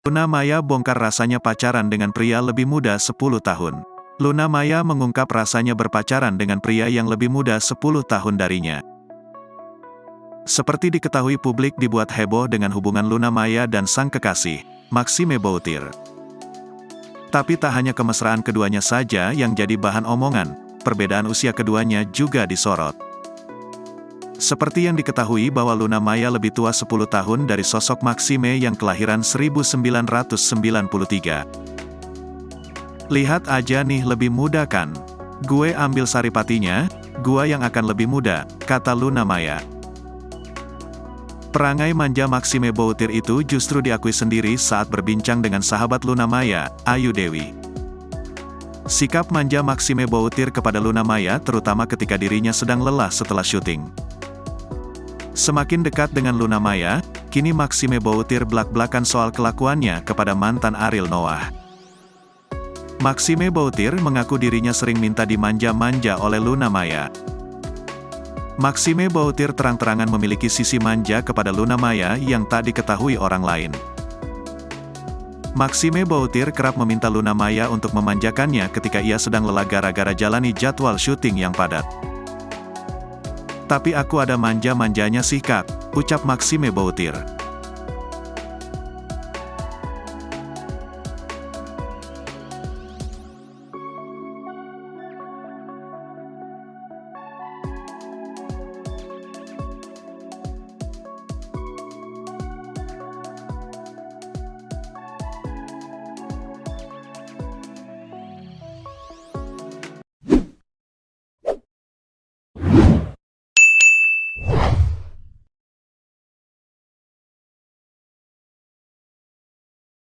Luna Maya bongkar rasanya pacaran dengan pria lebih muda 10 tahun. Luna Maya mengungkap rasanya berpacaran dengan pria yang lebih muda 10 tahun darinya. Seperti diketahui publik dibuat heboh dengan hubungan Luna Maya dan sang kekasih, Maxime Boutir. Tapi tak hanya kemesraan keduanya saja yang jadi bahan omongan, perbedaan usia keduanya juga disorot. Seperti yang diketahui bahwa Luna Maya lebih tua 10 tahun dari sosok Maxime yang kelahiran 1993. Lihat aja nih, lebih muda kan? Gue ambil saripatinya, gua yang akan lebih muda, kata Luna Maya. Perangai manja Maxime Boutir itu justru diakui sendiri saat berbincang dengan sahabat Luna Maya, Ayu Dewi. Sikap manja Maxime Boutir kepada Luna Maya terutama ketika dirinya sedang lelah setelah syuting. Semakin dekat dengan Luna Maya, kini Maxime Boutir blak-blakan soal kelakuannya kepada mantan Ariel Noah. Maxime Boutir mengaku dirinya sering minta dimanja-manja oleh Luna Maya. Maxime Boutir terang-terangan memiliki sisi manja kepada Luna Maya yang tak diketahui orang lain. Maxime Boutir kerap meminta Luna Maya untuk memanjakannya ketika ia sedang lelah gara-gara jalani jadwal syuting yang padat. "Tapi aku ada manja-manjanya sih Kak," ucap Maxime Boutir.